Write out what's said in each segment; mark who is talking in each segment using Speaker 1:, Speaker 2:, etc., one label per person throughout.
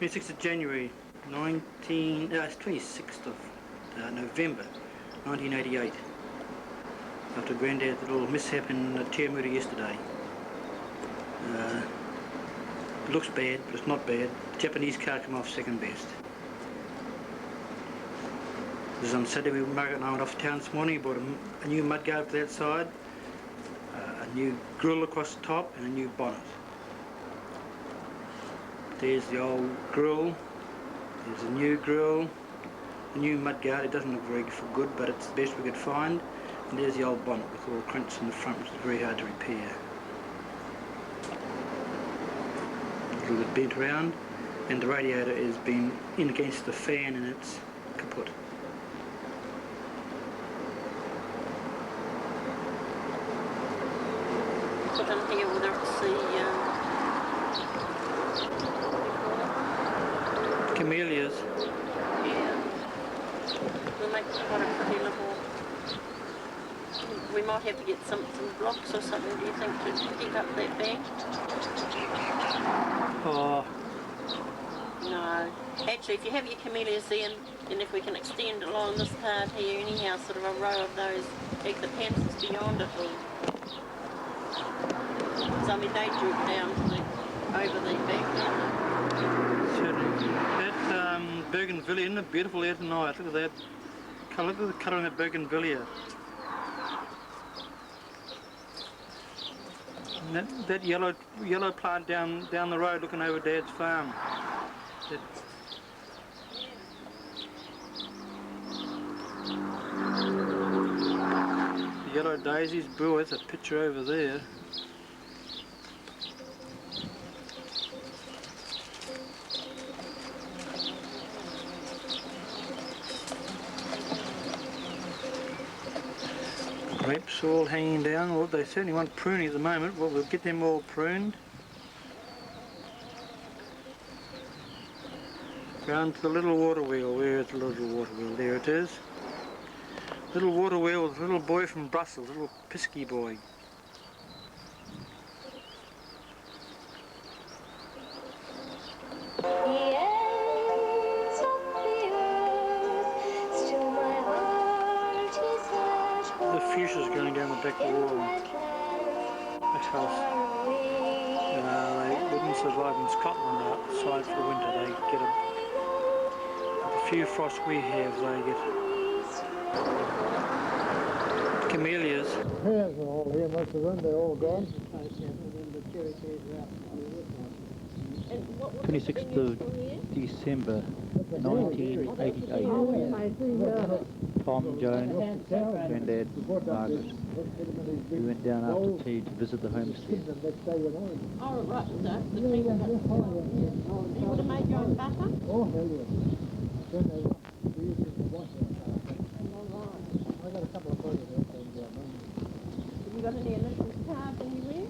Speaker 1: 26th of January, it's 26th of November, 1988. After Granddad's little mishap in Tiamura yesterday. It looks bad, but it's not bad. The Japanese car came off second best. This is on Saturday. Margaret and I went off town this morning. Bought a new mudguard for that side, a new grill across the top, and a new bonnet. There's the old grill. There's a new grill, a new mudguard. It doesn't look very good, but it's the best we could find. And there's the old bonnet with all the crunches in the front, which is very hard to repair. A little bit bent around, and the radiator has been in against the fan and it's kaput.
Speaker 2: Put them here whether it's the
Speaker 1: Camellias.
Speaker 2: Yeah. We'll make quite a pretty little. We might have to get some blocks or something, do you think, to keep up that bank?
Speaker 1: Oh.
Speaker 2: No. Actually, if you have your camellias there, and if we can extend along this part here anyhow, sort of a row of those ectopanthes beyond it all. So, I mean, they droop down to over the bank, don't they?
Speaker 1: Certainly. That Bougainvillea, isn't it beautiful there tonight? Look at that. Look at the colour in that Bougainvillea. That yellow plant down the road looking over Dad's farm. The yellow daisies, boy, that's a picture over there. Grapes all hanging down. Well, they certainly want pruning at the moment. Well, we'll get them all pruned. Round to the little water wheel. Where is the little water wheel? There it is. Little water wheel with a little boy from Brussels, a little pisky boy. The fuchsias going down the back wall. That house. They wouldn't survive in Scotland outside for the winter. They get the few frosts we have, they get camellias.
Speaker 3: Pears are all here, most of them, they're all gone.
Speaker 4: 26th of December 1988. Tom, Joan, Granddad, Margaret. We went down after tea to visit the homestead.
Speaker 2: Oh, right, so the people that you would have made your own butter?
Speaker 3: Oh, hell yeah. I got a couple of boys there.
Speaker 2: Have you got any initials carved anywhere?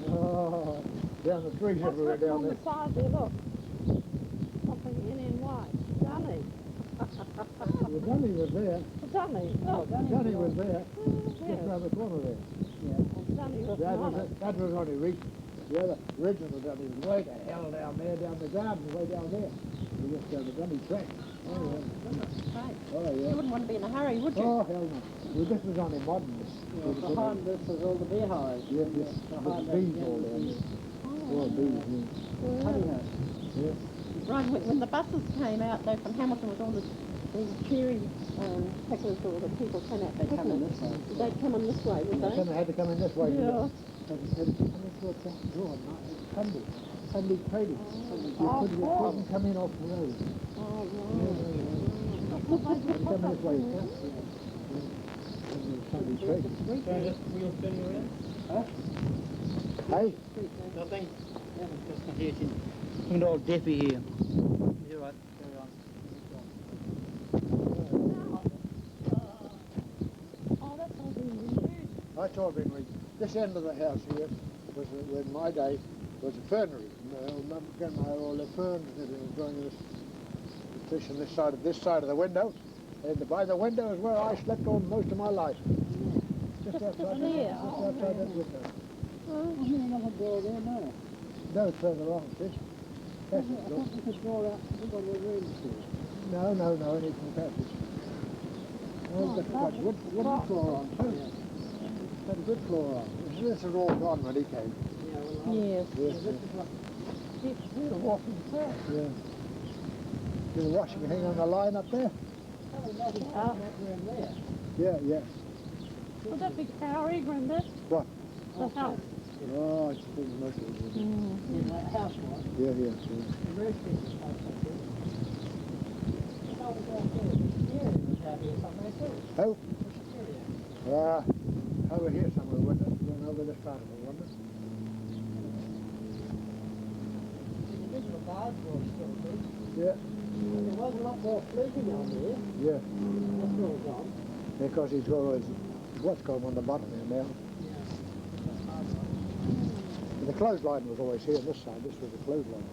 Speaker 3: Oh, down the trees everywhere down there.
Speaker 5: On the side there, look. Something NNY. Dunny.
Speaker 3: The Dunny was there.
Speaker 5: The Dunny. Oh,
Speaker 3: Dunny was there. Just around the corner there.
Speaker 5: Dunny was
Speaker 3: That was only recent. The other original Dunny was way the hell down there, down the garden, way down there. We just down the Dunny track. Oh, yeah. Oh, yeah.
Speaker 2: You wouldn't want to be in a hurry, would you?
Speaker 3: Oh, hell no. Well, this was only modern.
Speaker 5: behind this is all the beehives.
Speaker 3: Yes, yes. There's bees all down there. All bees, yeah.
Speaker 5: Honey house.
Speaker 3: Yes.
Speaker 2: Right, when the buses came out, though, from Hamilton with all the cherry pickers, or the people came out
Speaker 5: They come in this way.
Speaker 2: They'd come in this way, would they?
Speaker 3: They had to come in this way.
Speaker 2: Yeah.
Speaker 3: Had to come in towards that door, Sunday. Sunday trading. You couldn't come in off the road.
Speaker 2: Oh,
Speaker 3: Come this way, Sunday trading.
Speaker 4: Wheel spinning around?
Speaker 3: Huh? Hey?
Speaker 4: Nothing? Yeah, just not here. Looking all deafy here. You're right, carry on.
Speaker 2: Oh, that's all been renewed.
Speaker 3: That's all been this end of the house here was, in my day, was a fernery. My grandma had all the ferns that were growing in the fish on this side of the window. And by the window is where I slept all most of my life. Just outside that window.
Speaker 5: There's another door there now.
Speaker 3: No, it's further on, fish. Passage, look.
Speaker 5: You could draw out the one we're in for.
Speaker 3: No, no, no, it isn't the passage. Oh, that's got wooden floor on too. Had a good floor on. This is all gone when he came.
Speaker 5: Yes.
Speaker 3: Yes,
Speaker 5: This is what it's a walking track.
Speaker 3: yeah. See the washing hanging on the line up there?
Speaker 5: Ah.
Speaker 3: Yeah, yeah.
Speaker 5: Would that be Cowrie, Grandad?
Speaker 3: What?
Speaker 5: The house.
Speaker 3: Oh, it's big mostly.
Speaker 5: Yeah, that house was.
Speaker 3: Yeah, yeah, yeah.
Speaker 5: The very expensive house up there. I was out there. Secretariat was out here somewhere too.
Speaker 3: Oh?
Speaker 5: The secretariat.
Speaker 3: Over here somewhere, wasn't it? Going over this part of it, wasn't it?
Speaker 5: The original barge was still big.
Speaker 3: Yeah,
Speaker 5: There was a lot more fluting on there.
Speaker 3: yeah.
Speaker 5: That's all gone.
Speaker 3: Because he's got his what's going on the bottom there now. The clothesline was always here on this side. This was the clothesline.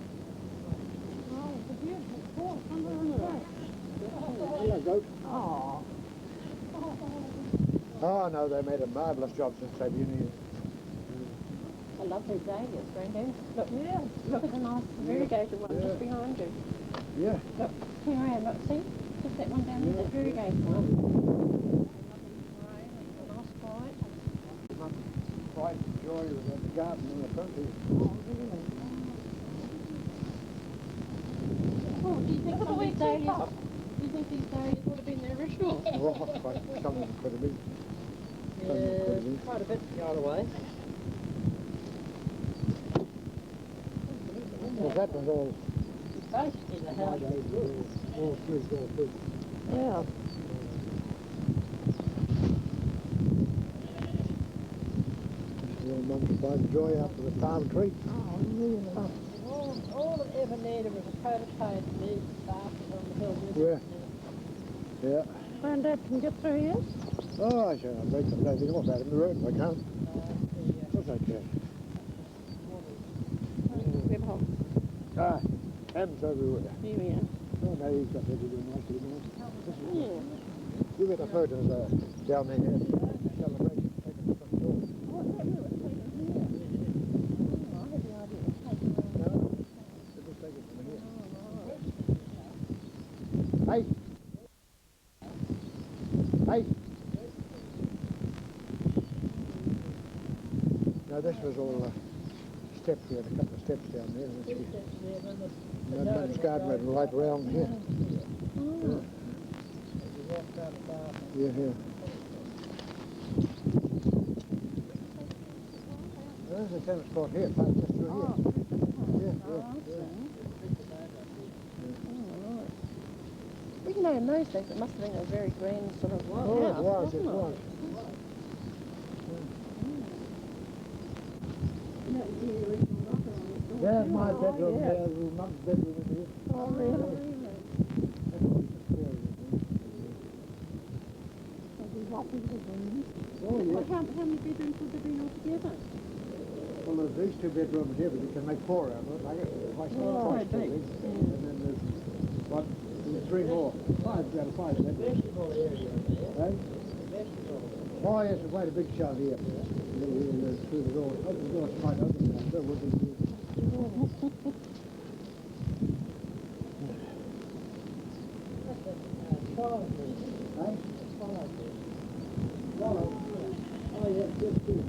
Speaker 5: Oh, it's a beautiful sport. Under the way.
Speaker 3: Hello, goat.
Speaker 5: Oh.
Speaker 3: Oh, no, they made a marvellous job since they've been here.
Speaker 2: A lovely day, yes, Granddad. Look,
Speaker 5: Yeah.
Speaker 2: look at the nice variegated one just behind you.
Speaker 3: Yeah.
Speaker 2: Look, turn around, look, see? Just that one down there, that variegated one. Nice bright.
Speaker 3: Pride and joy was at the garden in the front here.
Speaker 2: Oh, really? Oh, do you think some of these dahlias, do you think these dahlias would have been the original?
Speaker 3: Oh, quite, some of them could have been.
Speaker 5: Yeah, quite a bit the other way.
Speaker 3: Well, that was all.
Speaker 5: Basically the house was good.
Speaker 3: All through.
Speaker 5: Yeah.
Speaker 3: Little mum to Pride and joy after the palm tree.
Speaker 5: Oh, really? All it ever needed was a coat of paint and these bastards on the hill.
Speaker 3: Yeah. Yeah.
Speaker 5: Granddad can get through here?
Speaker 3: Oh, I shall break some anything off out of the road if I can. Of course I can. Ah, M's everywhere.
Speaker 2: Here we are.
Speaker 3: Oh, no, he's got everything nicely nice.
Speaker 2: Yeah.
Speaker 3: You get the photos down there here. Celebration taken the front door. No, they just take it from here. Hey! Hey! Now this was all steps. We had a couple of steps down there. And Mum's garden went right round here. Yeah, yeah. There's a tennis court here, just through here. Yeah.
Speaker 2: You know, in those days it must have been a very grand sort of
Speaker 3: Oh, it
Speaker 2: house,
Speaker 3: was, it
Speaker 2: wasn't
Speaker 3: was. There's my bedroom there, Mum's bedroom in here.
Speaker 2: Oh, really?
Speaker 3: Oh, yes.
Speaker 2: How many bedrooms would there be altogether?
Speaker 3: Well, there's these two bedrooms here, but you can make four out of it. Like if I start
Speaker 2: Oh,
Speaker 3: twice,
Speaker 2: big.
Speaker 3: and then there's one, there's three more. Five out of five. Right? Oh, yes, it's quite a big shot here. Through the door. Oh, the door's quite open now. So we'll be Right? Oh, yes, good too.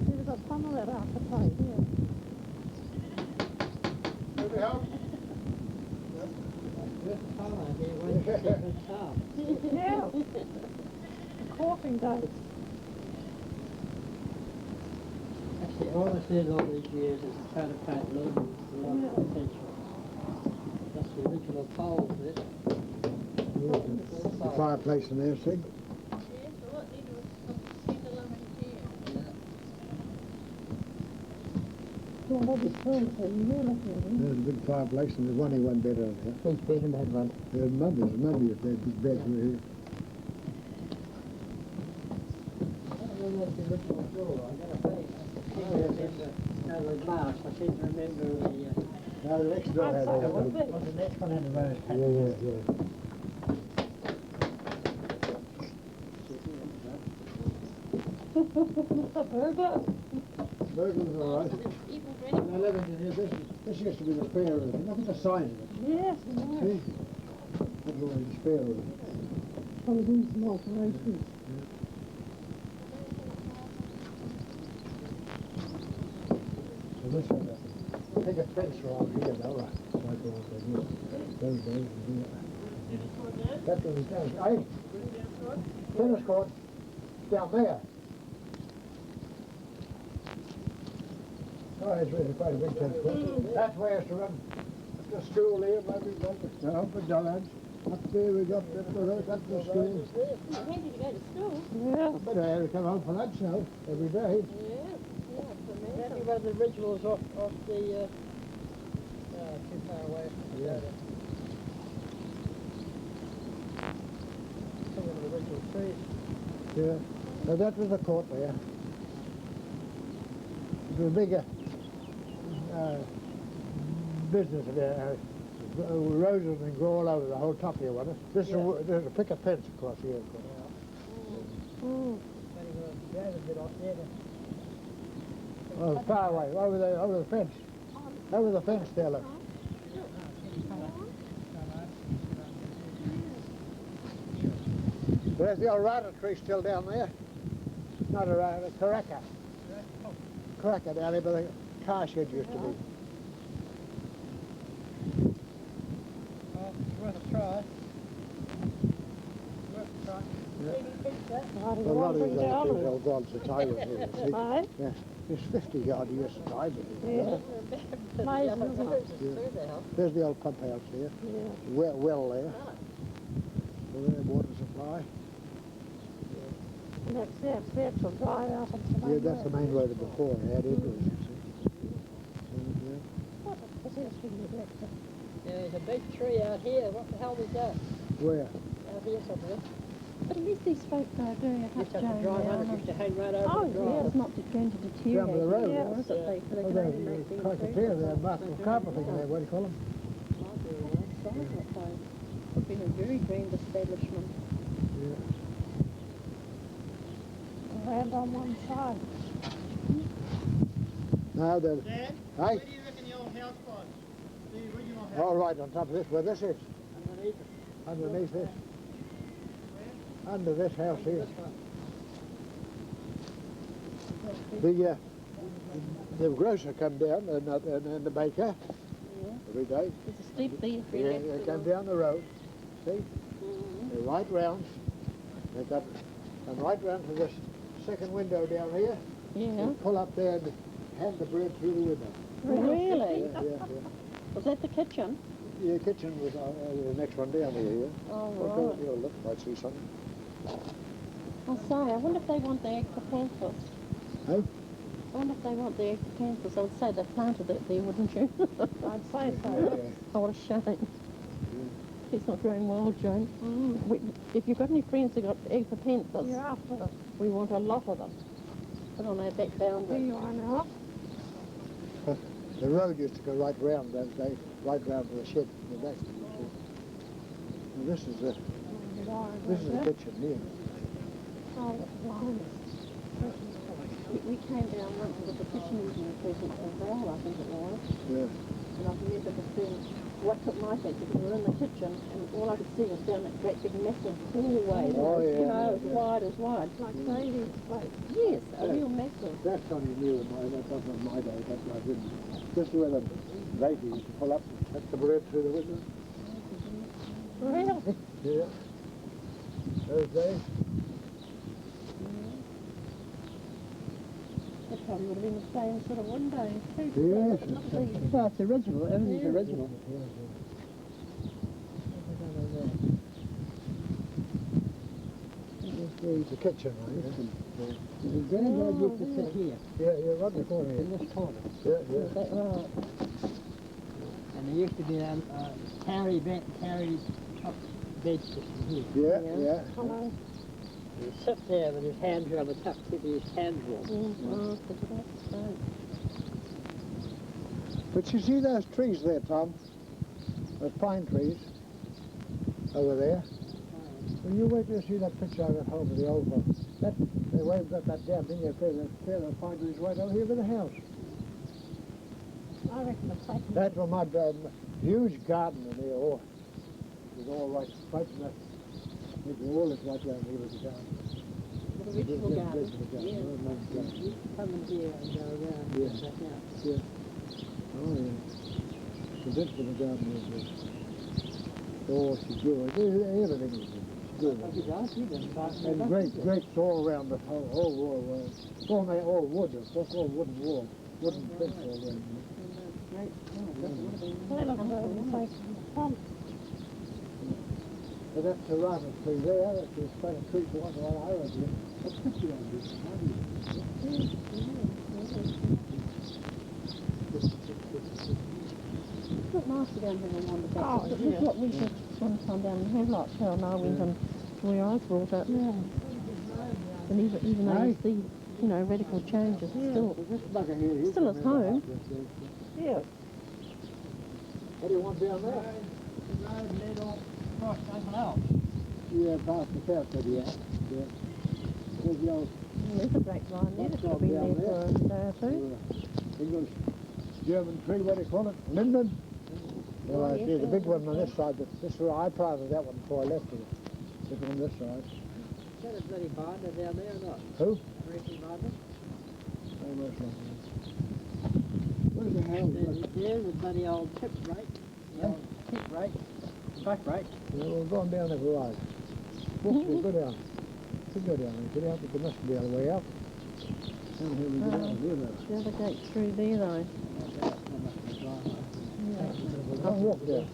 Speaker 5: There's a tunnel there out the place.
Speaker 3: Can we help?
Speaker 5: Yeah. The coughing days.
Speaker 4: Actually, all I said all these years is the coat of paint loom is the one potential. That's the original pole of it.
Speaker 3: The fireplace in there, see? There's a big fireplace and there's only one bed over here.
Speaker 4: Each bedroom had one.
Speaker 3: There's Mummy if there's big beds were here.
Speaker 4: That's the original floor. I gotta say, I seem to remember, no, with Marsh, I seem to remember the,
Speaker 3: Now the next door had all
Speaker 4: the next one had the rose
Speaker 3: Yeah,
Speaker 4: pattern.
Speaker 3: yeah.
Speaker 5: A burger.
Speaker 3: Burglar's all right.
Speaker 2: Even
Speaker 3: When I lived in here, this used to be the spare room. Look at the sign of it.
Speaker 5: Yes, it was.
Speaker 3: See? That's always the spare room.
Speaker 5: Probably doing some alterations.
Speaker 3: So this one, take a fence around here now, like over here. Those days, here. That was down. Hey, tennis court down there. Oh, it's really quite a big tennis court. That's where it's to run. The school here, maybe up for Dollars. Up there we got the road up to the school.
Speaker 2: Handy to go to school.
Speaker 5: Yeah.
Speaker 3: But I had to come home for lunch now, every day.
Speaker 2: Yeah, for me.
Speaker 4: Maybe one of the originals off the, too far away.
Speaker 3: Yeah.
Speaker 4: Some of the original trees.
Speaker 3: Yeah. Now that was the court there. It was a bigger business there. Roses and grow all over the whole top here, wasn't it? There's a picket fence across here. Of course.
Speaker 4: There's a bit off there.
Speaker 3: Oh, far away, over the fence. Over the fence there, look. There's the old rata tree still down there. Not a rata, a caraca. Caraca down there, but the car shed used to be.
Speaker 4: Worth a try. Worth a try.
Speaker 3: A lot of these old gods are tied in here, see?
Speaker 5: Right?
Speaker 3: Yeah. There's 50 odd years to tie with it.
Speaker 5: Yeah. Amazing, isn't it?
Speaker 3: There's the old pump house here.
Speaker 5: Yeah.
Speaker 3: Well there. So there, water supply.
Speaker 5: And that's the actual drive-out of the
Speaker 3: Yeah, that's the main road before. It had into it, you see.
Speaker 5: What was this we neglected?
Speaker 4: Yeah, there's a big tree out here. What the hell was that?
Speaker 3: Where?
Speaker 4: Out here somewhere.
Speaker 5: But at least these folk are doing a
Speaker 4: Used to
Speaker 5: hut
Speaker 4: have to drive
Speaker 5: down
Speaker 4: on it.
Speaker 5: there.
Speaker 4: Used to hang right over
Speaker 5: Oh,
Speaker 4: the drive.
Speaker 5: yeah, it's not going to deteriorate.
Speaker 3: Down the road,
Speaker 5: Yeah,
Speaker 3: yeah.
Speaker 5: is it? They
Speaker 3: Oh,
Speaker 5: can only make
Speaker 3: there's
Speaker 5: things
Speaker 3: Cockatoo there, Martin Carpenter there, what do you call them?
Speaker 2: Would be a very grand establishment.
Speaker 3: Yeah.
Speaker 5: Land on one side.
Speaker 3: Now the...
Speaker 4: Dad,
Speaker 3: Hey?
Speaker 4: where do you reckon the old house was? The original house?
Speaker 3: Oh, right on top of this, where this is.
Speaker 4: Underneath it.
Speaker 3: Underneath this. Under this house here. The grocer come down and the baker every day.
Speaker 2: There's a steep there.
Speaker 3: Yeah, they come down the road. See? They're right round. They come right round to this second window down here.
Speaker 2: Yeah.
Speaker 3: And pull up there and hand the bread through the window.
Speaker 2: Really?
Speaker 3: Yeah.
Speaker 2: Was that the kitchen?
Speaker 3: The kitchen was the next one down here. Yeah.
Speaker 2: Oh,
Speaker 3: Go
Speaker 2: right.
Speaker 3: here, look, might see something.
Speaker 2: I'm sorry, I wonder if they want the ectopanthus.
Speaker 3: Oh?
Speaker 2: I wonder if they want the ectopanthus. I would say they planted it there, wouldn't you?
Speaker 5: I'd say so.
Speaker 3: Yeah.
Speaker 2: Oh, what a shame. He's not growing wild, Jane. If you've got any friends who got ectopanthus,
Speaker 5: You're after them.
Speaker 2: we want a lot of them. Put on our back
Speaker 5: Here
Speaker 2: boundary.
Speaker 5: you are now.
Speaker 3: The road used to go right round those days, right round to the shed in the back. And this is the kitchen here.
Speaker 5: Oh, blimey.
Speaker 2: We came down once with the fishing evening present as well, I think it was.
Speaker 3: Yeah.
Speaker 2: And I remember the thing, what took my fancy, because we were in the kitchen and all I could see was down that great big massive hallway.
Speaker 3: Oh, yeah,
Speaker 2: You know,
Speaker 3: yeah.
Speaker 2: as wide.
Speaker 5: Like Davy's place.
Speaker 2: Yes, a real massive.
Speaker 3: That's only new in that's not in my day, but I didn't. This is where the lady used to pull up and take the bread through the window.
Speaker 5: Really?
Speaker 3: Yeah. Those days.
Speaker 2: It probably would have been the same sort of window too.
Speaker 3: Yes.
Speaker 4: Well, it's original. Everything's original.
Speaker 3: It's the kitchen, right?
Speaker 4: Granddad used to sit here,
Speaker 3: Yeah, right before
Speaker 4: in
Speaker 3: here.
Speaker 4: this corner.
Speaker 3: Yeah.
Speaker 2: Is that right?
Speaker 4: And there used to be a carry top bed system here.
Speaker 3: Yeah.
Speaker 5: Hello.
Speaker 4: He'd sit there with his hands on the top, keeping his hands warm.
Speaker 3: But you see those trees there, Tom? Those pine trees over there? When you wait to see that picture I got home of the old one, they waved up that damn thing there, the pine trees right over here by the house.
Speaker 5: I reckon the place.
Speaker 3: That's what my huge garden in there, all, was all right, right from that. It was all this right down here was the garden.
Speaker 5: The vegetable
Speaker 3: Yeah,
Speaker 5: garden.
Speaker 3: vegetable garden.
Speaker 5: Yeah.
Speaker 3: Oh, lovely garden.
Speaker 5: You come in here and go around
Speaker 3: Yeah.
Speaker 5: and back out.
Speaker 3: Yeah. Oh, yeah. The vegetable garden was there. Oh, she grew it. Everything was good.
Speaker 5: Have you done? You didn't start
Speaker 3: And grapes all around the whole wall. All wood, of course, all wooden wall. Wooden fence all around.
Speaker 5: Great. Well, they look over the place.
Speaker 3: But that's the rata tree there. That's the kind of tree for one I was in. What's this you on this?
Speaker 5: It's not nice to go and have a wander back.
Speaker 2: Oh,
Speaker 5: Look
Speaker 2: yeah.
Speaker 5: what we did one time down in Havelock. Cheryl and I went and where I was brought up. Yeah. And even though you see, you know, radical changes, still
Speaker 3: This bugger here, he's
Speaker 5: Still at
Speaker 3: come in
Speaker 5: home.
Speaker 3: the house, yes.
Speaker 5: yeah.
Speaker 3: What do you want down there?
Speaker 4: The road led off across something else.
Speaker 3: Yeah, past the south of the house. Yeah. There's the old
Speaker 5: There's a grapevine there. It's got to be there for a day or two.
Speaker 3: English German tree, what do you call it? Linden?
Speaker 5: Oh,
Speaker 3: Yeah,
Speaker 5: yes,
Speaker 3: see, the big
Speaker 5: yeah.
Speaker 3: one on this side, but this I planted that one before I left it. This one on this side.
Speaker 4: Is that a bloody binder down there or not?
Speaker 3: Who?
Speaker 4: Ricky binder?
Speaker 3: Oh, most likely. Where's the hell?
Speaker 4: There's a bloody old tip rake. The old tip rake. Truck rake.
Speaker 3: Yeah, we're going down the garage. Walk there, go down. You go down there, get out, but there must be other way out. Down here we get out of here now.
Speaker 5: The other gate through there though.
Speaker 3: Don't walk there.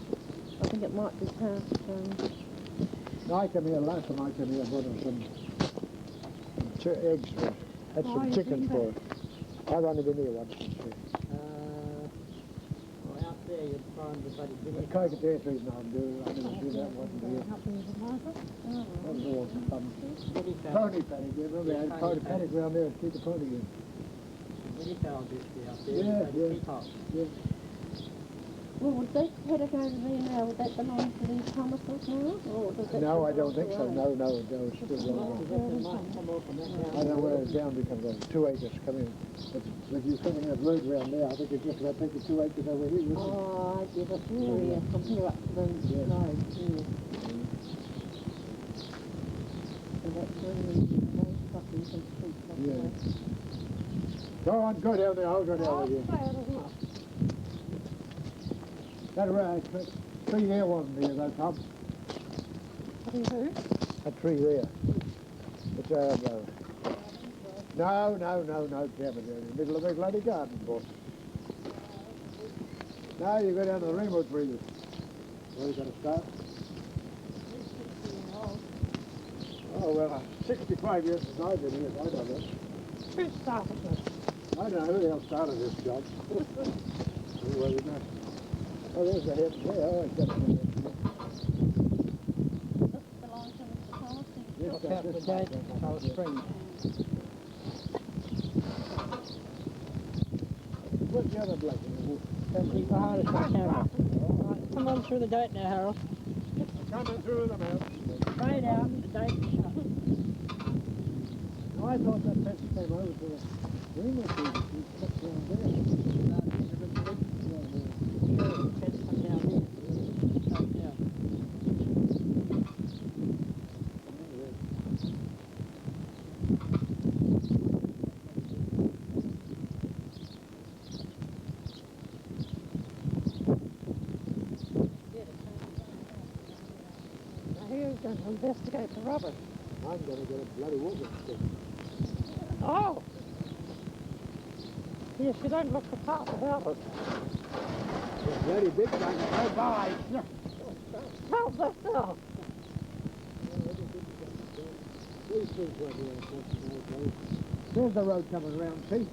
Speaker 5: I think it might be past.
Speaker 3: No, I came here last time I came here, I bought him some eggs for it. Had some chicken for it. I've only been here once.
Speaker 4: Well, out there you'd find the bloody
Speaker 3: The
Speaker 4: guinea.
Speaker 3: coconut trees now do. I didn't see that one here. That was all
Speaker 4: Guinea fowl.
Speaker 3: pony paddock. You remember they had pony paddock around there to keep the pony in.
Speaker 4: Guinea fowl used to be out there.
Speaker 3: Yeah,
Speaker 4: bloody
Speaker 3: yeah.
Speaker 4: peacocks.
Speaker 5: Well, would this paddock over there now, would that belong to these Thomases now? Or does that
Speaker 3: No, I
Speaker 5: belong
Speaker 3: don't think
Speaker 5: to
Speaker 3: so.
Speaker 5: ours?
Speaker 3: No, it's still going on. I don't know where it's down because of 2 acres come in. But you're coming that road around there, I think it's just about taking 2 acres over here. Isn't it?
Speaker 5: Oh, I get it. Yeah, from here up to the road. Yeah. So that's really those puppies and street
Speaker 3: Yeah. Go on, go down there. I'll go down with you. That tree there wasn't there, though, Tom. That tree there. It's no, damn it, they're in the middle of a bloody garden, boss. Now you go down to the rainbow trees. Where are you going to start? Oh, well, 65 years since I've been here, I don't know.
Speaker 5: Who started this?
Speaker 3: I don't know who the hell started this job. Anyway, we know. Oh, there's the head. Yeah, oh, it's got the head.
Speaker 5: This belongs to Mr. Thomas?
Speaker 3: Yes,
Speaker 4: Look out the
Speaker 3: this
Speaker 4: gate,
Speaker 3: side,
Speaker 4: Karl Story.
Speaker 3: Where's the other bloke in the wood?
Speaker 4: Keep behind us on camera. Right, come on through the gate now, Harold.
Speaker 3: Coming through them out.
Speaker 4: Straight out, the gate is shut.
Speaker 3: I thought that fence came over to the rainbow trees. He kept down there.
Speaker 4: Fence come down there. Straight down.
Speaker 5: Now here he's going to investigate the rubber.
Speaker 3: I'm going to get a bloody walking stick.
Speaker 5: Oh! Yes, you don't look the part about it.
Speaker 3: It's a bloody big one. Go by.
Speaker 5: How's that now?
Speaker 3: There's the road coming round, see?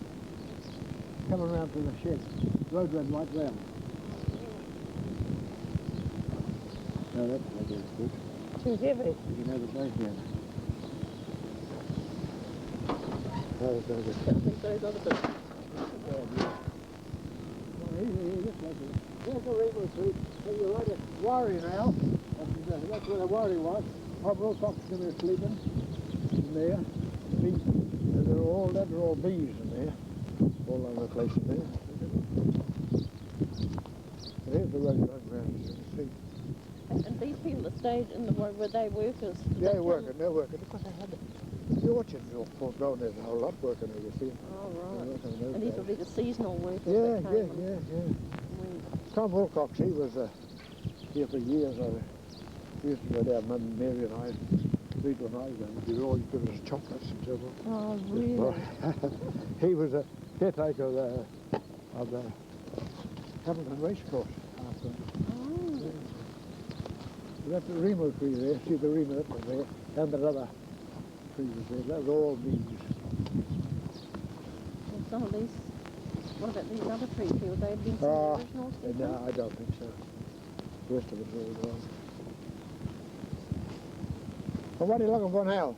Speaker 3: Coming round to the shed. Road ran right round. No, that's good.
Speaker 5: Too heavy.
Speaker 3: You can have it back here. Oh, it's very good.
Speaker 5: I think those other bits.
Speaker 3: There's the rainbow tree. So you're right at Warri now. That's where the Warri was. Our Wilcox in there sleeping. In there. Bees. They're all bees in there. All over the place in there. Here's the road going round, as you can see.
Speaker 5: And these people that stayed in the road, were they workers?
Speaker 3: They're working, because they had the orchards all full down there, a whole lot working there, you see.
Speaker 5: Oh, right.
Speaker 3: Working in those
Speaker 5: And these
Speaker 3: days.
Speaker 5: would be the seasonal workers
Speaker 3: Yeah,
Speaker 5: that
Speaker 3: yeah,
Speaker 5: came.
Speaker 3: yeah. Tom Wilcox, he was here for years. We used to go down, Mum and Mary and I, Rita and I, and he'd always give us chocolates and so on.
Speaker 5: Oh, really?
Speaker 3: He was a caretaker of the Hamilton Racecourse after.
Speaker 5: Oh.
Speaker 3: That's the Remo tree there, see the Remo that was there, and the other tree was there, that was all bees.
Speaker 5: And some of these, what about these other trees here? Would they have been some original stuff?
Speaker 3: No, I don't think so. The rest of it's all gone. Well, what are you looking for now?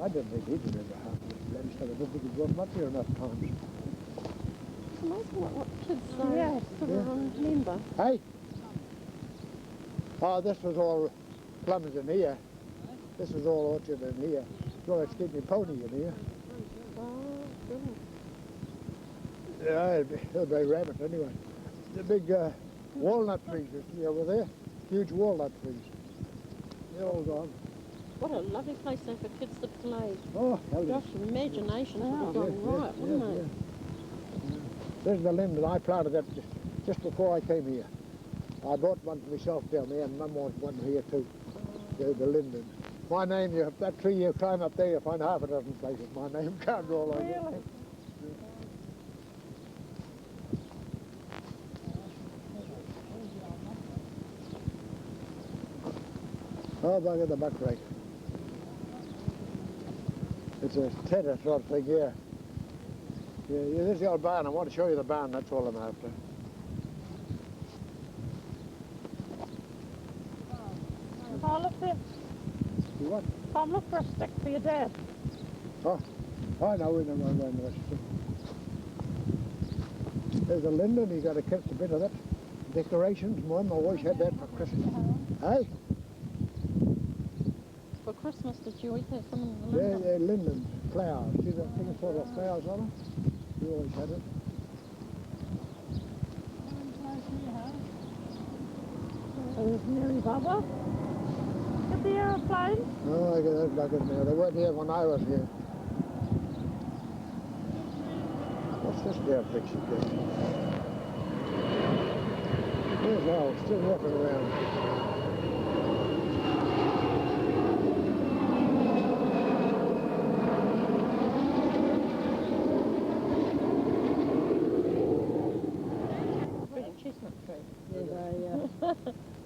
Speaker 3: I didn't think he'd remember half of this bloody stuff. I didn't think he'd gone up here enough times.
Speaker 5: It's amazing what kids sort of remember.
Speaker 3: Hey? Oh, this was all plums in here. This was all orchard in here. Well, it's getting a pony in here.
Speaker 5: Oh, goodness.
Speaker 3: Yeah, it'll be rabbit anyway. The big walnut trees you see over there, huge walnut trees. They're all gone.
Speaker 5: What a lovely place though for kids to play.
Speaker 3: Oh, hell
Speaker 5: Gosh, imaginations would have gone right, wouldn't they?
Speaker 3: Yeah. There's the linden. I planted that just before I came here. I bought one for myself down there, and Mum wanted one here too. The linden. My name, that tree you climb up there, you find half a dozen places. My name carved all over.
Speaker 5: Really?
Speaker 3: Oh, bugger the buckrake. It's a tedder sort of thing, yeah. Yeah, this is the old barn. I want to show you the barn, that's all I'm after.
Speaker 6: Oh, look there.
Speaker 3: You what?
Speaker 6: Tom, look for a stick for your dad.
Speaker 3: Oh, I know we don't want to go There's a linden, you got to catch a bit of that. Decorations, Mum always had that for Christmas. Hey?
Speaker 5: For Christmas, did you always have some of the
Speaker 3: They're
Speaker 5: linden?
Speaker 3: linden flowers. See that thing sort of flowers on them? You always had it.
Speaker 6: There's Mary Baba. Get the aeroplane.
Speaker 3: Oh, I get those buggers now. They weren't here when I was here. What's this damn thing she did? There's Al, still walking around.
Speaker 5: Pretty chestnut tree.
Speaker 4: There's a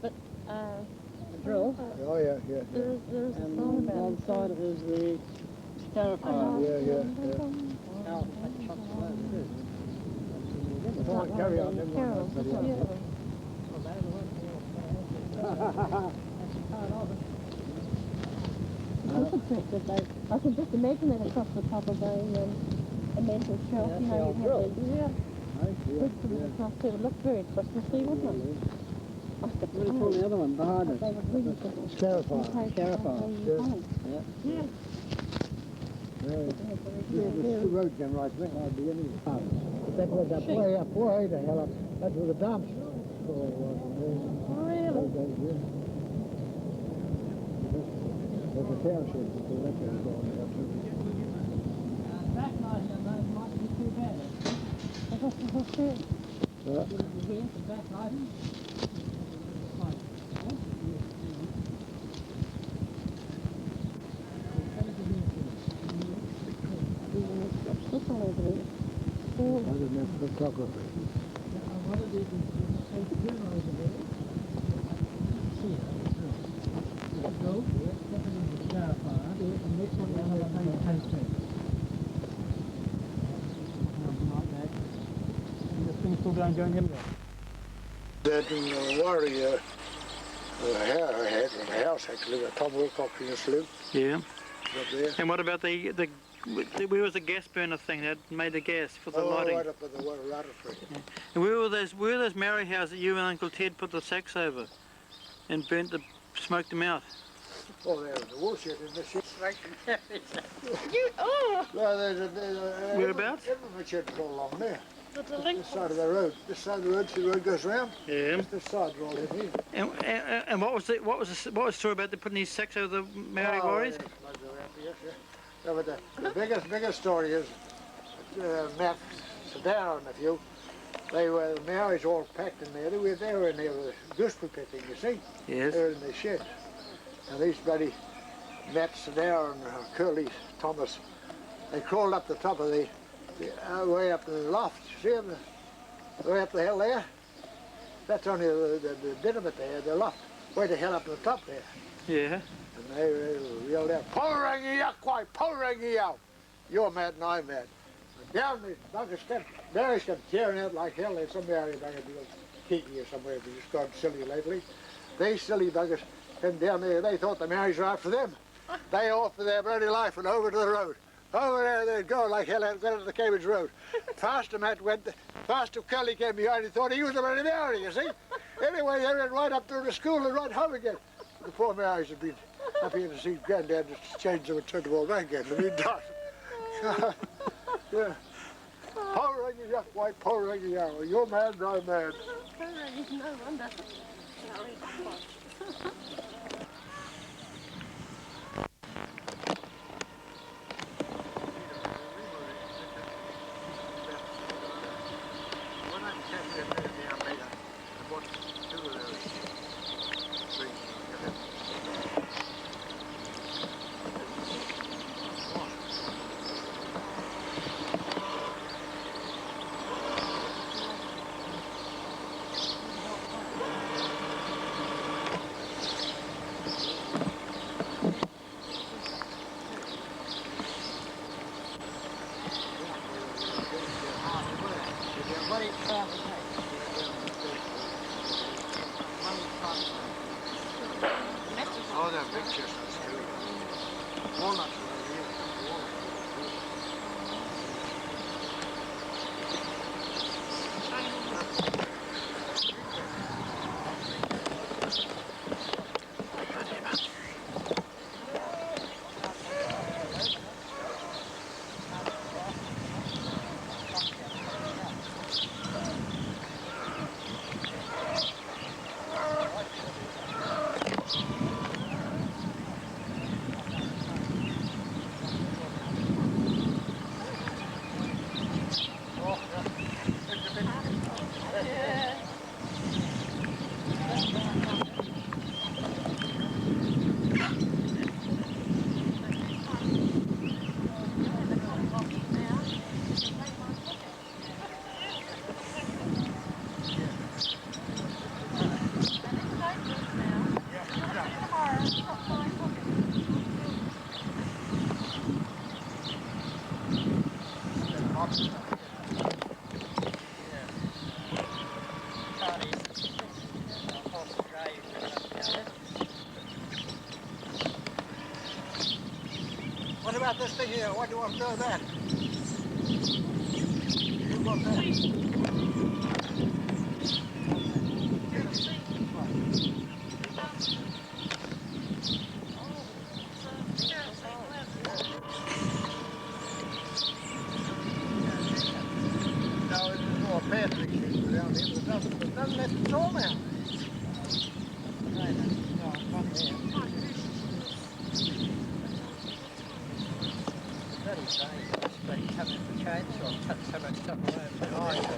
Speaker 5: But
Speaker 4: drill,
Speaker 3: Oh, yeah.
Speaker 5: there's a
Speaker 4: and
Speaker 5: song
Speaker 4: on
Speaker 5: about
Speaker 4: one
Speaker 5: it.
Speaker 4: side is the terrifier.
Speaker 3: Yeah.
Speaker 4: Out, that chops away, it is.
Speaker 3: Come on, carry on. Never mind.
Speaker 5: Carols,
Speaker 3: That's
Speaker 5: yeah.
Speaker 3: the other.
Speaker 5: I can just imagine that across the top of a mantle shelf,
Speaker 4: Yeah,
Speaker 5: you know,
Speaker 4: that's
Speaker 5: you'd
Speaker 4: the
Speaker 5: have
Speaker 4: old
Speaker 5: the
Speaker 3: Yeah.
Speaker 5: Christmas across there. It would look very Christmassy, wouldn't it?
Speaker 4: I'm going to pull the other one behind
Speaker 5: They
Speaker 4: us.
Speaker 5: would really good.
Speaker 3: Scarifier.
Speaker 4: Scarifier.
Speaker 3: Yeah. The road came right there. I'd be any time. That was that way the hell up. That was a dance floor was.
Speaker 5: Really?
Speaker 3: There's a township. That's where it's going.
Speaker 4: Backlight on those might be too bad.
Speaker 5: What's that?
Speaker 3: Yeah.
Speaker 4: The backlight.
Speaker 5: This one over there. Oh,
Speaker 3: Other than photography.
Speaker 4: What it is over there. See it. Go, step into the scarifier, and this one will have a painting. Like that. And this thing's still going in there.
Speaker 3: That warrior had in the house actually, where Tom Wilcox used to live
Speaker 1: Yeah.
Speaker 3: up there.
Speaker 1: And what about the where was the gas burner thing that made the gas for the lighting?
Speaker 3: Right up at the laboratory.
Speaker 1: And where were those marrow houses that you and Uncle Ted put the sacks over and smoked them out?
Speaker 3: Oh, there's the wool shed in the shed.
Speaker 5: you, oh!
Speaker 3: No, there's a
Speaker 1: Whereabouts?
Speaker 3: every shed's all along there.
Speaker 2: The
Speaker 3: This
Speaker 2: delinquents.
Speaker 3: side of the road. This side of the road, see the road goes round?
Speaker 1: Yeah.
Speaker 3: Just this side roll in here.
Speaker 1: And what was the story about they putting these sacks over the Maori warriors?
Speaker 3: Yes, loads of that, yes, yeah. Yeah, but the biggest story is Matt, Sadara and a few. They were, the Maoris all packed in there. They were in there with gooseberry picking, you see?
Speaker 1: Yes.
Speaker 3: They were in their shed. And these buddy, Matt, Sadara and Curly Thomas, they crawled up the top of the way up in the loft. You see them? Way up the hill there? That's only the bit of it there, the loft. Way the hell up the top there.
Speaker 1: Yeah.
Speaker 3: And they yelled out, "Porangi yakwai, porangi yao." You're mad and I'm mad. And down the buggers kept, Mary's kept tearing out like hell. There's some area bugger deal, Kiki or somewhere, but just gone silly lately. They silly buggers came down there. They thought the Marys were after them. They off for their bloody life and over to the road. Over there they'd go like hell out to the Cambridge Road. Faster Matt went, faster Curly came behind and thought he was a bloody Mary, you see. Anyway, they went right up to the school and right home again. The poor Marys had been happy to see Granddad just change them and turn them all back again. And he'd died. Yeah. Porangi yakwai, porangi yao. You're mad and I'm mad.
Speaker 2: No wonder.
Speaker 3: Oh, they're big chestnuts too. Walnuts. What about this thing here? What do you want to do with that? You want that? No, it's just more pear trees around here, but it doesn't let it all now. Right, no, not here. Very strange. They cut it for chainsaw, cut so much stuff away behind it.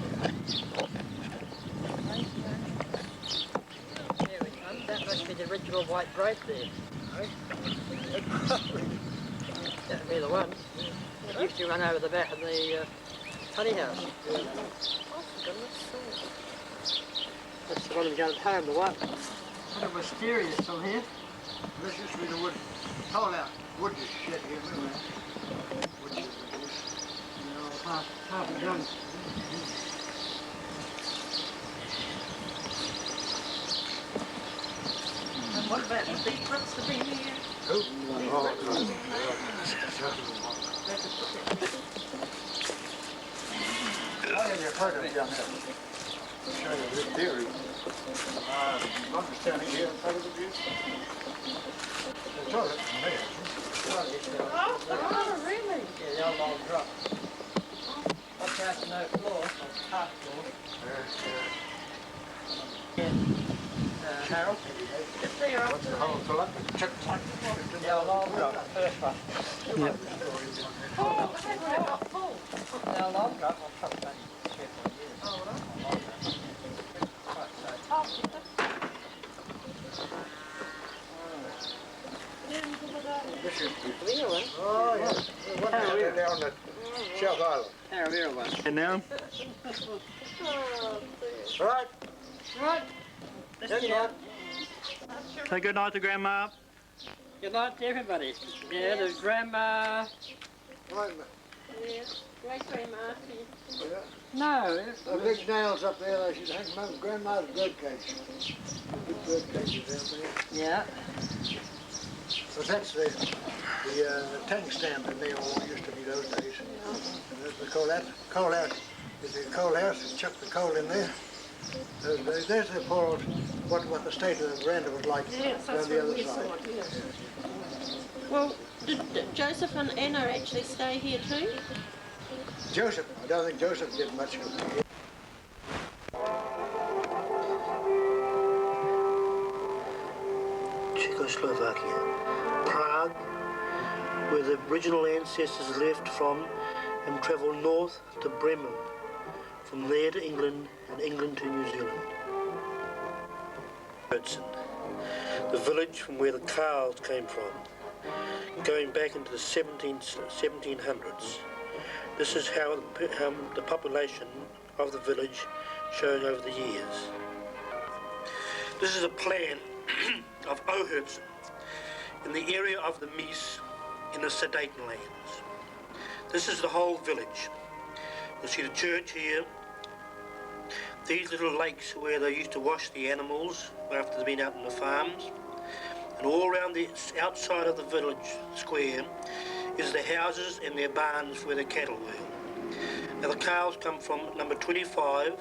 Speaker 3: There we come. That must be the original white grape there. That would be the one. It used to run over the back of the honey house. That's the one we got home, the one. What a mysterious from here. This used to be the wood, tall out wood shed here, remember that? Wood shed like this. You know, half a gun.
Speaker 2: And what about the big roots to be here?
Speaker 3: Who? Oh, you've heard of it down there. I'll show you this theory. I'm just standing here in front of the view. The toilet from there.
Speaker 2: Oh, really?
Speaker 3: Yeah, the old long drop. Up
Speaker 4: Couch no floor, half floor. Harold?
Speaker 2: Just there, I'll
Speaker 3: What's the whole fillet? Chip.
Speaker 4: Yeah, I'll drop the first one.
Speaker 1: Yep.
Speaker 4: Now, long drop, I'll probably only 3 or 4 years. Oh,
Speaker 3: Oh, yeah. What happened down at South Island?
Speaker 4: Tarawera one.
Speaker 1: And now?
Speaker 3: Right.
Speaker 4: Right. Good night.
Speaker 1: Say good night to Grandma.
Speaker 4: Good night to everybody. Yeah, there's Grandma.
Speaker 3: Right.
Speaker 2: Yeah, great grandma.
Speaker 3: Yeah.
Speaker 4: No,
Speaker 3: The big nails up there, they should hang my grandma's bird cage. Big bird cages down there.
Speaker 4: yeah.
Speaker 3: But that's the tank stand that they all used to be those days. And there's the coal house. There's the coal house and chuck the coal in there. Those days. There's the poor old, what the state of the veranda was like down the other side.
Speaker 2: Well, did Joseph and Anna actually stay here too?
Speaker 3: Joseph, I don't think Joseph did much of it.
Speaker 7: Czechoslovakia, Prague, where the original ancestors left from and travelled north to Bremen, from there to England and England to New Zealand. The village from where the Karls came from, going back into the 1700s. This is how the population of the village showing over the years. This is a plan of Ohertzen in the area of the Mies in the Sudetenlands. This is the whole village. You'll see the church here. These little lakes where they used to wash the animals after they've been out in the farms. And all around the outside of the village square is the houses and their barns where the cattle were. Now the cows come from number 25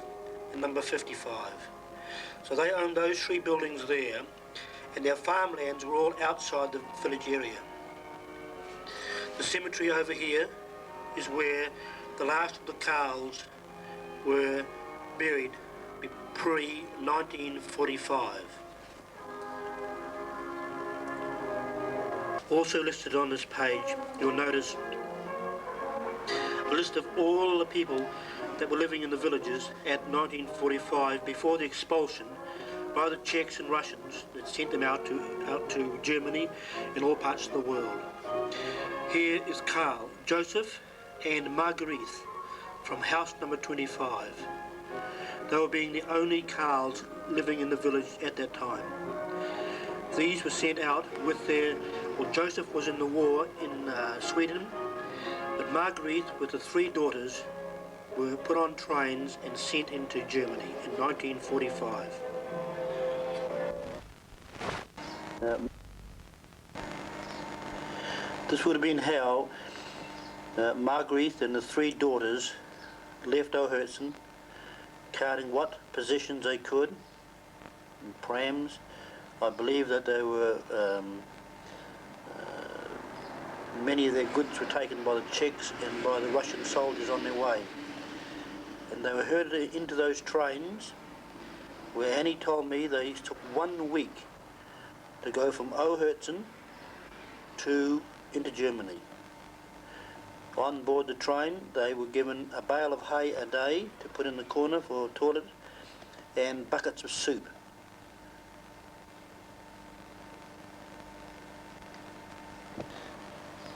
Speaker 7: and number 55. So they own those 3 buildings there, and their farmlands were all outside the village area. The cemetery over here is where the last of the cows were buried pre-1945. Also listed on this page, you'll notice a list of all the people that were living in the villages at 1945 before the expulsion by the Czechs and Russians that sent them out to Germany and all parts of the world. Here is Karl, Joseph and Marguerite from house number 25. They were being the only Karls living in the village at that time. These were sent out with their, well, Joseph was in the war in Sweden, but Marguerite with the 3 daughters were put on trains and sent into Germany in 1945. This would have been how Marguerite and the 3 daughters left Ohertzen, carting what possessions they could, in prams. I believe that they were, many of their goods were taken by the Czechs and by the Russian soldiers on their way. And they were herded into those trains where Annie told me they took 1 week to go from Ohertzen into Germany. On board the train, they were given a bale of hay a day to put in the corner for a toilet and buckets of soup.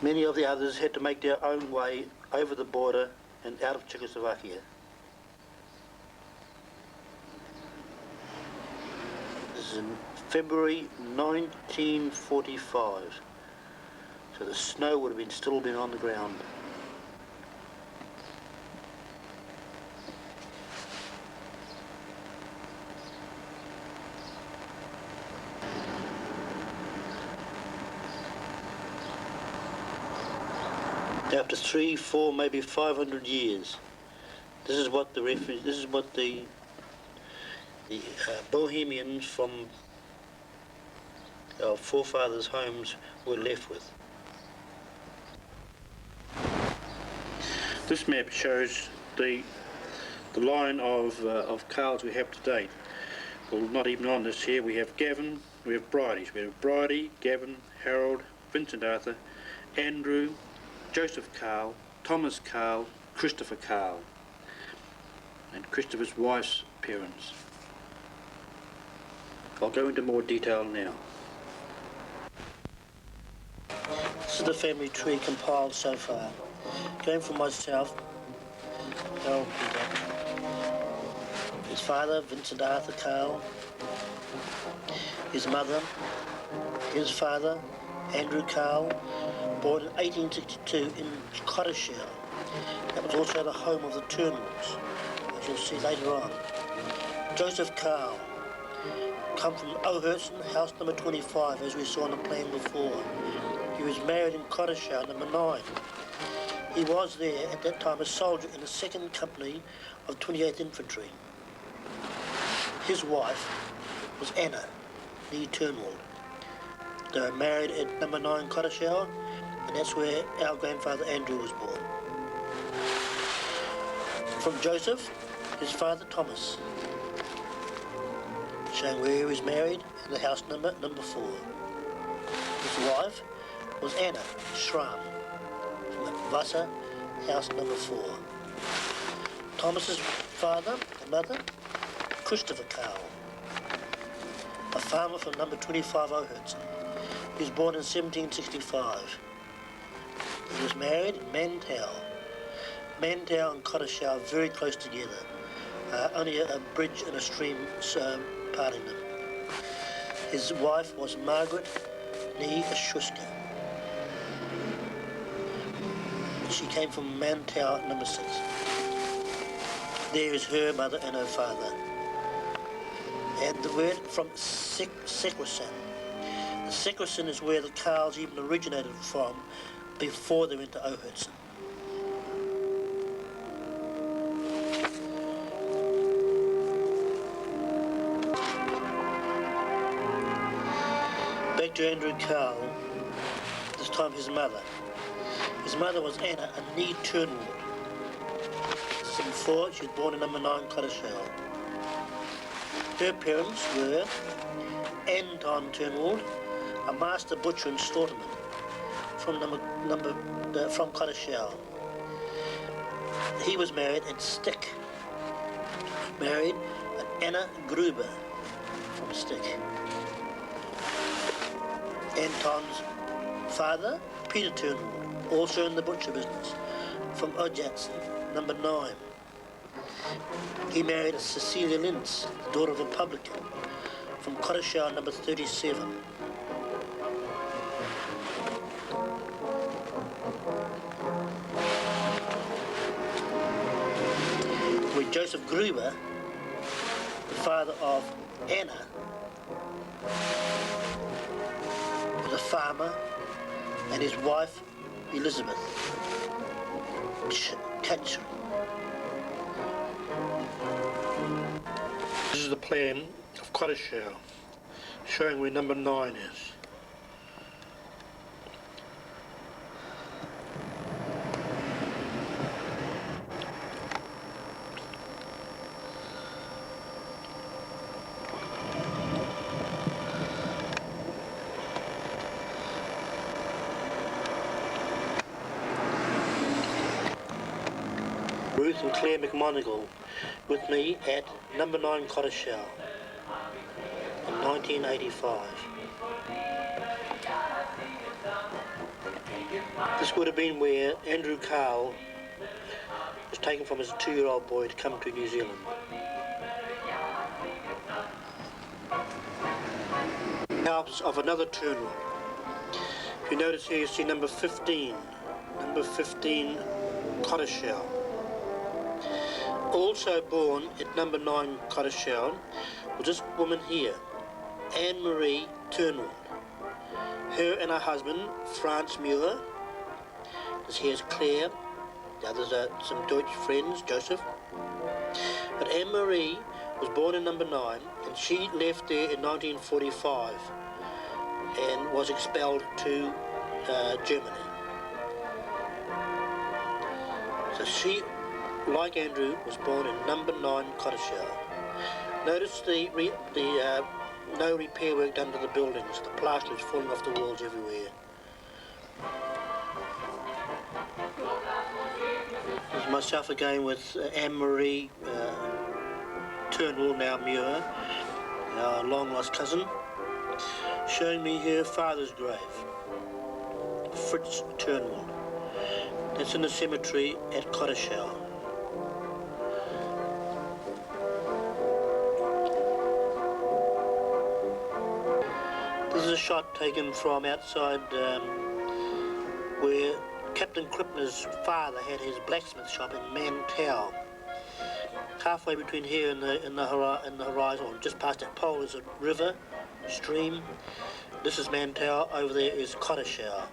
Speaker 7: Many of the others had to make their own way over the border and out of Czechoslovakia. This is in February 1945, so the snow would have still been on the ground. After 300, 400, maybe 500 years, this is what the Bohemians from our forefathers' homes were left with. This map shows the line of Karls we have to date. Well, not even on this here. We have Gavin, we have Bridie. We have Bridie, Gavin, Harold, Vincent Arthur, Andrew, Joseph Karl, Thomas Karl, Christopher Karl, and Christopher's wife's parents. I'll go into more detail now. This is the family tree compiled so far. Going from myself, Harold Peter, his father, Vincent Arthur Karl, his mother, his father, Andrew Karl, born in 1862 in Cottershell. That was also the home of the Turnwoods, as you'll see later on. Joseph Karl, come from O'Hurson, house number 25, as we saw on the plan before. He was married in Cottershell, number 9. He was there at that time a soldier in the 2nd Company of 28th Infantry. His wife was Anna, nee Turnwald. They were married at number 9 Cottershell, and that's where our grandfather Andrew was born. From Joseph, his father Thomas, showing where he was married and the house number 4. His wife was Anna Schramm, from Wasser, house number 4. Thomas's father and mother, Christopher Karl, a farmer from number 25 O'Hurson. He was born in 1765. He was married in Mantell. Mantell and Cottershell are very close together. Only a bridge and a stream parting them. His wife was Margaret nee Schuster. She came from Mantell number 6. There is her mother and her father. And the word from Secresan. The Secresan is where the Karls even originated from before they went to O'Hurson. Back to Andrew Karl, this time his mother. His mother was Anna, a nee Turnwald. Before, she was born in number 9 Cottershell. Her parents were Anton Turnwald, a master butcher and slaughterman from from Cottershell. He was married at Stick. Married at Anna Gruber from Stick. Anton's father, Peter Turnwald, also in the butcher business, from Ojatson, number 9. He married a Cecilia Lintz, the daughter of a publican, from Cottershell, number 37. With Joseph Gruber, the father of Anna, was a farmer, and his wife, Elizabeth Katcher. This is the plan of Cottershell, showing where number 9 is. Ruth and Claire McMonigal with me at number 9 Cottershell in 1985. This would have been where Andrew Karl was taken from as a 2-year-old boy to come to New Zealand. House of another Turnwald. If you notice here, you see number 15 Cottershell. Also born at number 9 Cottershell was this woman here, Anne-Marie Turnwald. Her and her husband, Franz Muir. This here's Claire. The others are some Deutsch friends, Joseph. But Anne-Marie was born in number 9, and she left there in 1945 and was expelled to Germany. So she like Andrew, was born in number 9 Cottershell. Notice the no repair work done to the buildings. The plaster is falling off the walls everywhere. This is myself again with Anne-Marie Turnbull, now Muir, our long-lost cousin, showing me her father's grave, Fritz Turnbull. That's in the cemetery at Cottershell. This is a shot taken from outside where Captain Krippner's father had his blacksmith shop in Mantau. Halfway between here and the horizon, just past that pole, is a river, stream. This is Mantau, over there is Cottershell.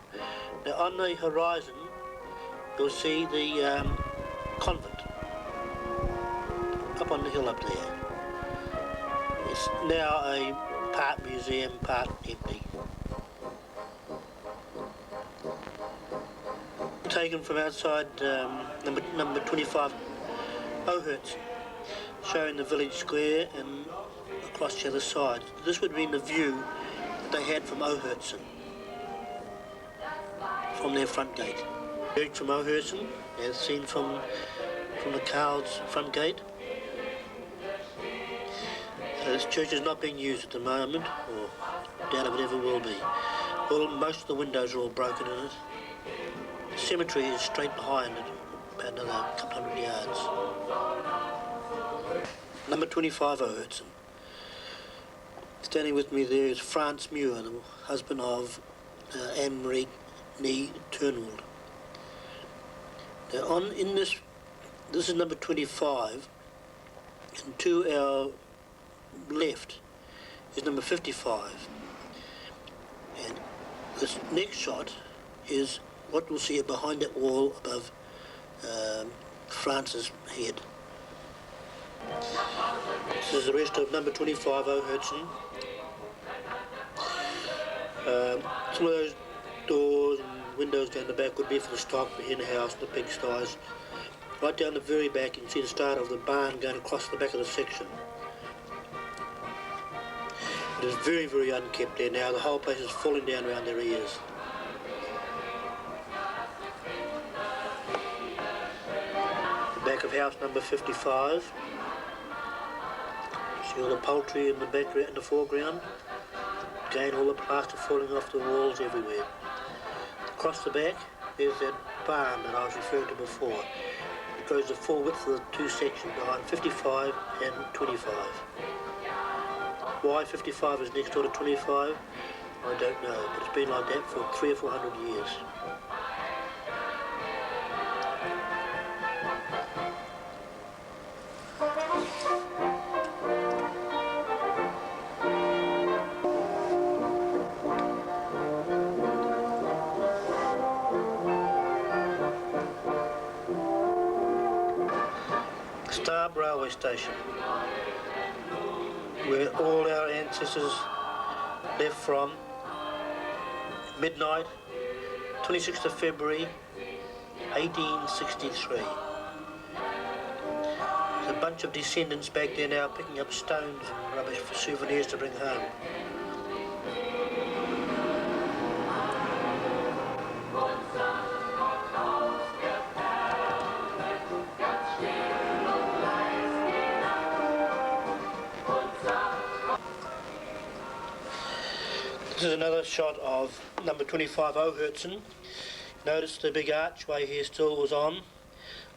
Speaker 7: Now on the horizon, you'll see the convent, up on the hill up there. It's now a part museum, part empty. Taken from outside number 25 O'Hurts, showing the village square and across the other side. This would have been the view that they had from O'Hurtson, from their front gate. Viewed from O'Hurtson, as seen from the Karl's front gate. This church is not being used at the moment, or doubt if it ever will be. Most of the windows are all broken in it. The cemetery is straight behind it, about another couple hundred yards. Number 25 O'Hurtson. Standing with me there is Franz Muir, the husband of Anne-Marie Turnwald. Now this is number 25, and to our left is number 55. And this next shot is what we'll see behind that wall above France's head. This is the rest of number 25 O'Hurtson. Some of those doors and windows down the back would be for the stock, the hen house, the pigsties. Right down the very back you can see the start of the barn going across the back of the section. It is very, very unkept there now. The whole place is falling down around their ears. The back of house number 55. See all the poultry in the background, in the foreground. Again, all the plaster falling off the walls everywhere. Across the back, there's that barn that I was referring to before. It goes the full width of the two sections behind 55 and 25. Why 55 is next door to 25, I don't know, but it's been like that for 300 or 400 years. Starb Railway Station, where all our ancestors left from midnight, 26th of February, 1863. There's a bunch of descendants back there now picking up stones and rubbish for souvenirs to bring home. This is another shot of number 25 O'Hurtson. Notice the big archway here still was on.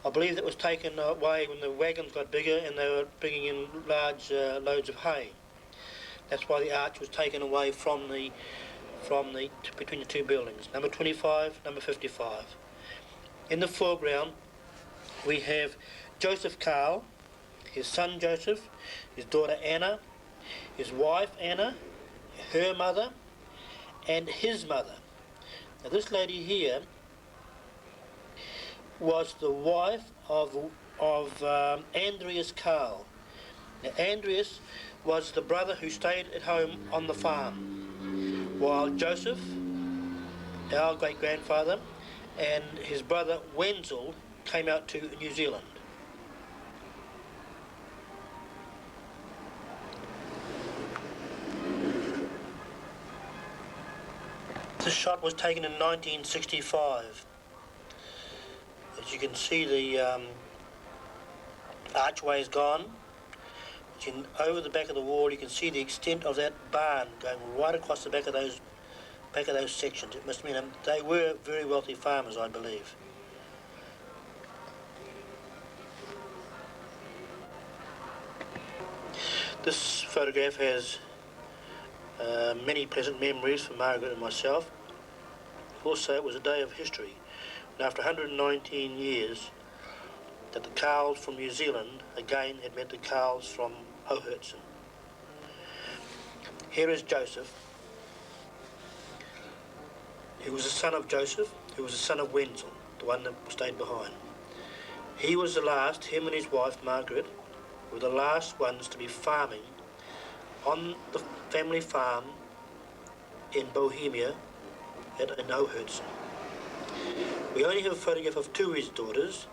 Speaker 7: I believe that was taken away when the wagons got bigger and they were bringing in large loads of hay. That's why the arch was taken away from between the two buildings. Number 25, number 55. In the foreground we have Joseph Karl, his son Joseph, his daughter Anna, his wife Anna, her mother, and his mother. Now this lady here was the wife of Andreas Karl. Now Andreas was the brother who stayed at home on the farm, while Joseph, our great-grandfather, and his brother Wenzel came out to New Zealand. This shot was taken in 1965. As you can see, the archway is gone. Over the back of the wall, you can see the extent of that barn going right across the back of those sections. It must mean they were very wealthy farmers, I believe. This photograph has many pleasant memories for Margaret and myself. Also, it was a day of history. And after 119 years, that the Karls from New Zealand again had met the Karls from O'Hurtson. Here is Joseph, who was the son of Joseph, who was the son of Wenzel, the one that stayed behind. He was the last, him and his wife Margaret, were the last ones to be farming on the family farm in Bohemia in O'Hurtson. We only have a photograph of two of his daughters,